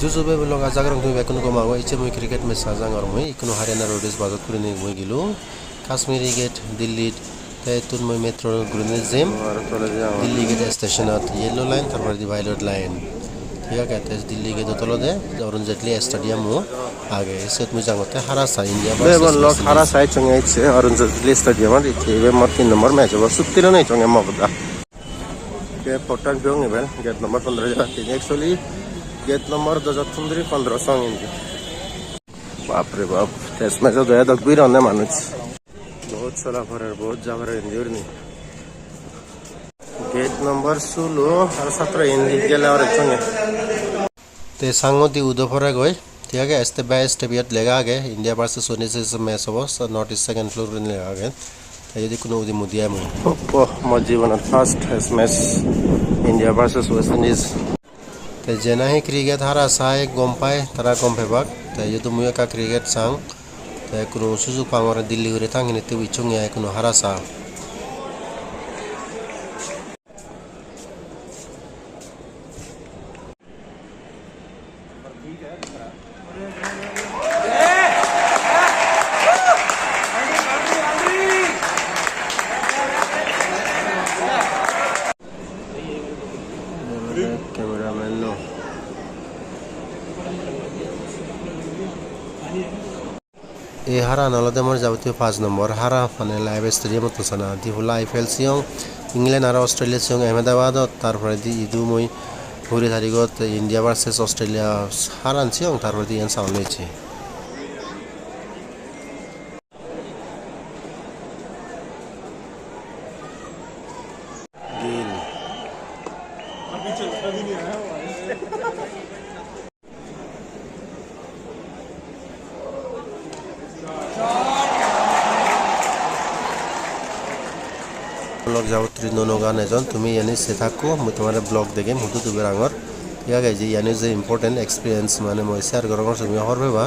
जुजुबे लोग जागरं तुम बेकुन को मागो इचे मुई क्रिकेट में साजांग और मुई इकुनो हरियाणा रोडस बाजत कुरिने मुई गिलु काश्मीरी गेट दिल्ली ते तुन मुई मेट्रो गुरुने जेम और Delhi gate station yellow line तारपर दि वायलेट लाइन ठीक है कहते हैं दिल्ली के तलो दे अरुण जेटली स्टेडियम मु आगे इसे मुई जांगते हारा सा इंडिया बस लोग हारा सा चंगे इचे अरुण जेटली स्टेडियम इचे वे मत 3 नंबर मैच वो सुत्तिलो नहीं चंगे मगदा के पोर्टल बिंग इवेल गेट नंबर 15 जा एक्चुअली गेट नंबर 15 सॉन्ग इनके बाप रे बाप टेस्ट मैच तो है तकबीर होने मानुच बहुत चला फरे बहुत जा फरे इंजूर नहीं गेट नंबर 16 और 17 इंडी गेले और चंगे ते सांगो दी उदो फरे गय ठीक है स्टेप बाय स्टेप यत लेगा आगे इंडिया वर्सेस वेनेजुएला मैच हो नॉर्थ ईस्ट सेकंड फ्लोर ने लेगा आगे यदि कोनो उदी मुदिया मु ओ मजीवन first match India versus West Indies ते जेना ही क्रिकेट हारा साय गमपाय तारा गमफेबाक ते यदु मुया का क्रिकेट सांग ते कुनो सुजुक पांगर दिल्ली उरे थांगिने ते विचुंगिया कुनो हारा सा कैमरामैन नो ए हारा नलदे मोर जाबती 5 नंबर हारा माने लाइव स्टेडियम तो सना दि होला आईपीएल सियं इंग्लैंड और ऑस्ट्रेलिया सियं अहमदाबाद तारपर दि इदु मोय हुरी तारिगत इंडिया वर्सेस ऑस्ट्रेलिया हारान सियं तारपर दि एन साउलेछि ब्लॉग जावत्री दोनों गाने जन तुम्हें यानी से थाको मैं तुम्हारे ब्लॉग देखे मुझे तो बेरांगर या गई जी यानी जो इम्पोर्टेंट एक्सपीरियंस माने मैं शेयर करूँगा तुम्हें और भी बा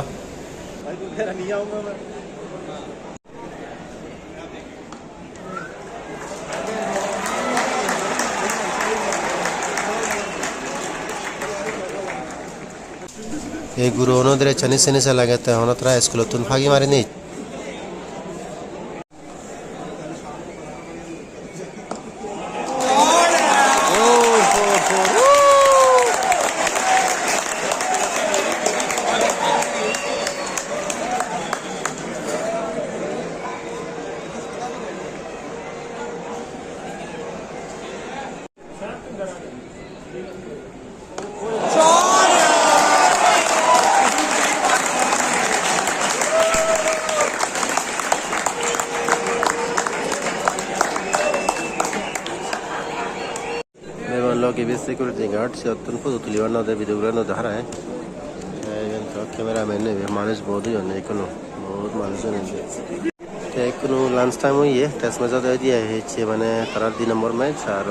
ये गुरु उन्होंने चनी सेनी से लगे थे उन्होंने त्रा स्कूल तुम भागी मारे नहीं लोग ये सिक्योरिटी गार्ड से तुम फोटो तुलिवार ना दे वीडियो ग्राफ ना धारा है ये तो कैमरा मैन ने मानस बहुत ही होने को बहुत मानस होने से एक नो लंच टाइम हुई है टेस्ट मैच तो दिया है छे माने तारा दिन नंबर मैच और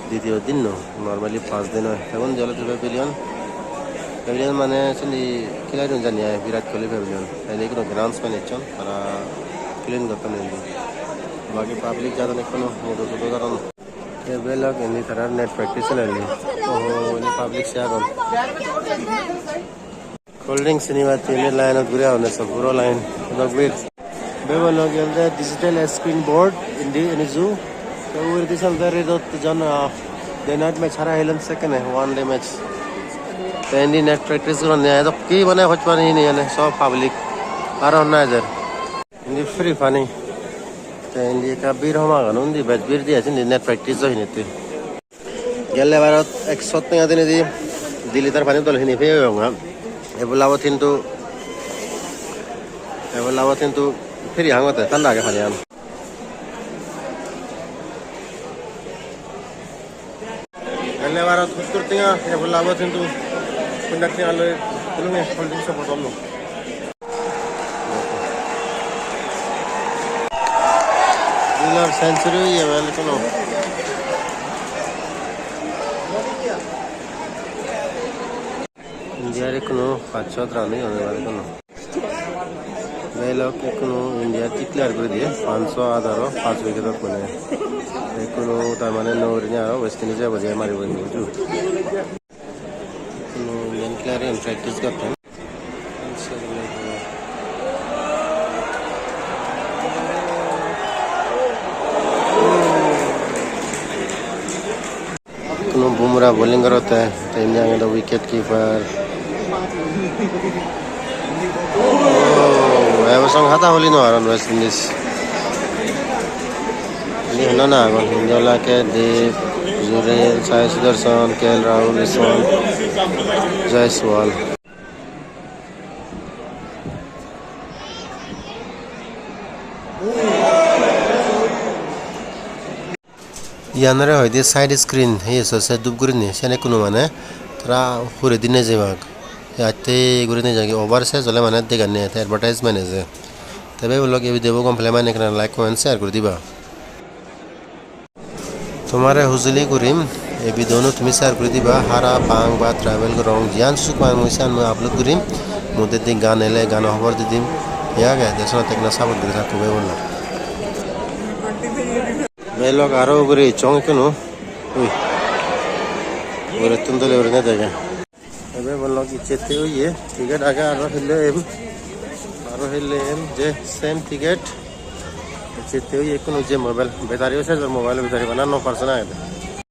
द्वितीय दिन नो नॉर्मली 5 दिन है तब जल तो पेविलियन माने चली खिलाड़ी न जानिया है विराट कोहली पेविलियन यानी को ग्राउंड्स में नेचन तारा क्लीन करता नहीं बाकी पब्लिक ज्यादा नहीं कोनो मोटो तो कारण ये बेलग इन तरह नेट प्रैक्टिस ले ओहो इन पब्लिक से आगम कोल्ड ड्रिंक सिनेमा तीन लाइन गुरिया होने सब पूरा लाइन लोग भी बेबो लोग ये डिजिटल स्क्रीन बोर्ड इन दी इन जू तो वो इधर चलता रहे तो जन डे नाइट मैच हारा हेलन सेकंड है वन डे मैच तो इन दी नेट प्रैक्टिस करने आया तो की बने कुछ बने ही नहीं है सब पब्लिक आर होना है जर इन दी फ्री फनी इंडिया का बीर हमारा नंदी बैच बीर दिया चीज़ नेट प्रैक्टिस जो ही नहीं थी गले बार एक शॉट में आते नहीं थी दिल्ली तरफ आने तो नहीं फिर होगा ये बुलावा थी तो फिर यहाँ होता है तल्ला के खाने हम गले बार खुद करते हैं ये बुलावा थी तो कंडक्टर वाले उन्होंने होल्डिंग से बोल लो सेंचुरी हुई है वेल को इंडिया रे को 5-7 रन होने वाले को वेल को इंडिया टिक्लर कर दिए 500 आधार 5 विकेट तक बने को तार माने 9 रन वेस्ट इंडीज बजे मारी बनी जो इंडियन McLaren practice करते हैं कुनो बुमराह बॉलिंग करता है तो इंडिया का wicket keeper Ebosong hata holi no aron West Indies. Ini hana na agon Hindola ke Deep, Zurel, Sai Sudarshan, KL Rahul, Iswan, Jaiswal. Yanare hoide side screen he so se dub gurini sene kuno mane tara hure dine jebak. Yatte gurini jagi over se jole mane deganne te advertisement ase. तबे वो लोग ये video को complement करना like comment share कर दिबा तुम्हारे हुजली गुरिम ये भी दोनों तुम्हें शेयर कर दिबा हारा पांग बा ट्रैवल को रॉन्ग जियान सुख पांग मुझे में आप लोग गुरिम मुद्दे दिन गाने ले गाना खबर दे दिन या गया देशों तक ना साबुत दिखा तुम्हें बोलना वे लोग आरो गुरी चौंक क्यों गुरे तुम तो ले उड़ने देगा तबे वो लोग इच्छते हुई है टिकट आगे आरो हिल्ले जे सेम टिकट इच्छते हुई एक जे मोबाइल बेतारी से मोबाइल बेतारी बना 9% आए थे